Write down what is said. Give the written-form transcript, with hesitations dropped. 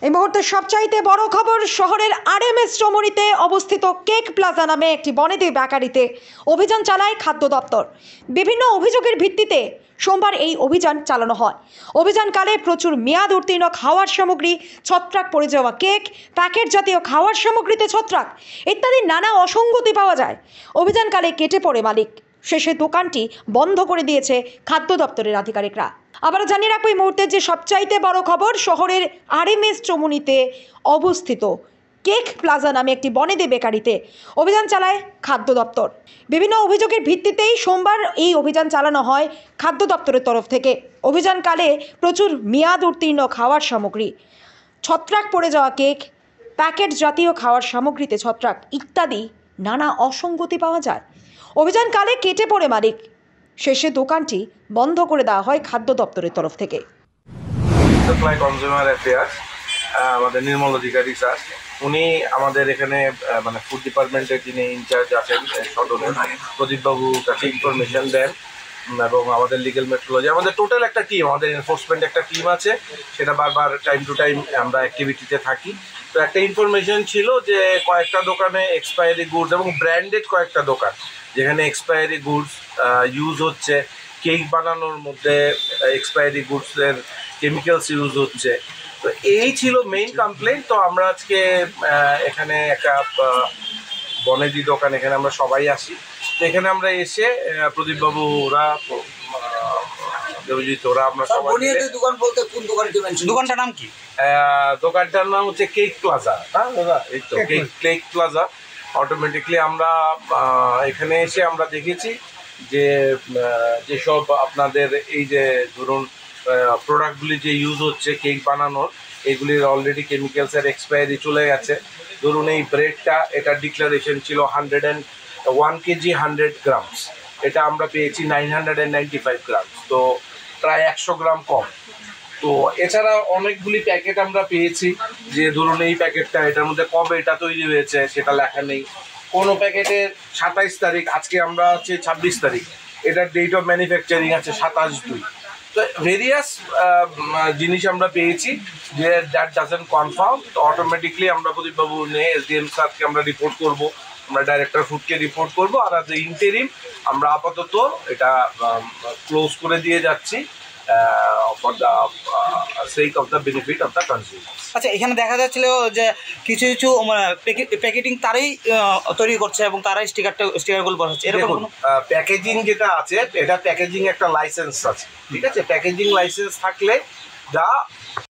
এই মুহূর্তে সবচাইতে বড় খবর, শহরের আরএমএস চৌমুহনীতে অবস্থিত কেক প্লাজা নামে একটি বনেদি বেকারিতে অভিযান চালায় খাদ্য দপ্তর। বিভিন্ন অভিযোগের ভিত্তিতে সোমবার এই অভিযান চালানো হয়। অভিযানকালে প্রচুর মেয়াদ উত্তীর্ণ খাওয়ার সামগ্রী, ছত্রাক পড়ে যাওয়া কেক, প্যাকেট জাতীয় খাওয়ার সামগ্রীতে ছত্রাক ইত্যাদি নানা অসঙ্গতি পাওয়া যায়। অভিযানকালে কেটে পড়ে মালিক, শেষে দোকানটি বন্ধ করে দিয়েছে খাদ্য দপ্তরের আধিকারিকরা। আবারও জানিয়ে রাখবো এই মুহূর্তে যে সবচাইতে বড় খবর, শহরের আরএমএস চৌমুহনীতে অবস্থিত কেক প্লাজা নামে একটি বনেদি বেকারিতে অভিযান চালায় খাদ্য দপ্তর। বিভিন্ন অভিযোগের ভিত্তিতেই সোমবার এই অভিযান চালানো হয় খাদ্য দপ্তরের তরফ থেকে। অভিযানকালে প্রচুর মেয়াদ উত্তীর্ণ খাওয়ার সামগ্রী, ছত্রাক পড়ে যাওয়া কেক, প্যাকেট জাতীয় খাওয়ার সামগ্রীতে ছত্রাক ইত্যাদি নানা অসঙ্গতি পাওয়া যায়। অভিযানকালে কেটে পড়ে মালিক, শেষে দোকানটি বন্ধ করে দেওয়া হয় খাদ্য দপ্তরের তরফ থেকে। সাপ্লাই কনজিউমার অ্যাফেয়ার্স আমাদের নির্মল অধিকারী স্যার, উনি আমাদের এখানে মানে ফুড ডিপার্টমেন্টের যিনি ইনচার্জ আছেন সদরের, প্রদীপবাবু কাছে ইনফরমেশন দেন এবং আমাদের লিগ্যাল মেট্রোলজি, আমাদের টোটাল একটা টিম, আমাদের এনফোর্সমেন্ট একটা টিম আছে, সেটা বারবার টাইম টু টাইম আমরা অ্যাক্টিভিটিতে থাকি। তো একটা ইনফরমেশন ছিল যে কয়েকটা দোকানে এক্সপায়ারি গুডস এবং ব্র্যান্ডেড কয়েকটা দোকান যেখানে এক্সপায়ারি গুডস ইউজ হচ্ছে, কেক বানানোর মধ্যে এক্সপায়ারি গুডসের কেমিক্যালস ইউজ হচ্ছে। তো এই ছিল মেইন কমপ্লেইন্ট। তো আমরা আজকে এখানে একটা বনেদি দোকান, এখানে আমরা সবাই আসি। তো এখানে আমরা এসে প্রদীপবাবু ওরা দেবজিৎ ওরা আমরা সবাই দোকান বলতে কোন দোকানটি মেনশন, দোকানটার নাম কি? দোকানটার নাম হচ্ছে কেক প্লাজা। হ্যাঁ দাদা, এই তো কেক প্লাজা। অটোমেটিকলি আমরা এখানে এসে আমরা দেখেছি যে যেসব আপনাদের এই যে ধরুন প্রোডাক্টগুলি যে ইউজ হচ্ছে কেক বানানোর, এগুলির অলরেডি কেমিক্যালসের এক্সপায়ারি চলে গেছে। ধরুন এই ব্রেডটা, এটা ডিক্লারেশন ছিল 101 কেজি 100 গ্রামস, এটা আমরা পেয়েছি 995 গ্রামস, তো প্রায় 100 গ্রাম কম। তো এছাড়া অনেকগুলি প্যাকেট আমরা পেয়েছি যে ধরুন এই প্যাকেটটা, এটার মধ্যে কবে এটা তৈরি হয়েছে সেটা লেখা নেই। কোনো প্যাকেটের 27 তারিখ, আজকে আমরা হচ্ছে 26 তারিখ, এটার ডেট অফ ম্যানুফ্যাকচারিং আছে 27/2। তো ভেরিয়াস জিনিস আমরা পেয়েছি যে দ্যাট ডাজন্ট কনফার্ম। তো অটোমেটিকলি আমরা প্রদীপবাবু নিয়ে এসডিএম স্যারকে আমরা রিপোর্ট করব, আমরা ডাইরেক্টর ফুডকে রিপোর্ট করব, আর অ্যাজ এ ইন্টারিম আমরা আপাতত এটা ক্লোজ করে দিয়ে যাচ্ছি for the sake of the benefit of the consumer. আচ্ছা, এখানে দেখা যাচ্ছিল যে কিছু কিছু প্যাকেটিং তারাই তৈরি করছে এবং তারাই স্টিকারগুলো বসাচ্ছে, এরকম প্যাকেজিং যেটা আছে, এটা প্যাকেজিং একটা লাইসেন্স আছে, ঠিক আছে? প্যাকেজিং লাইসেন্স থাকলে যা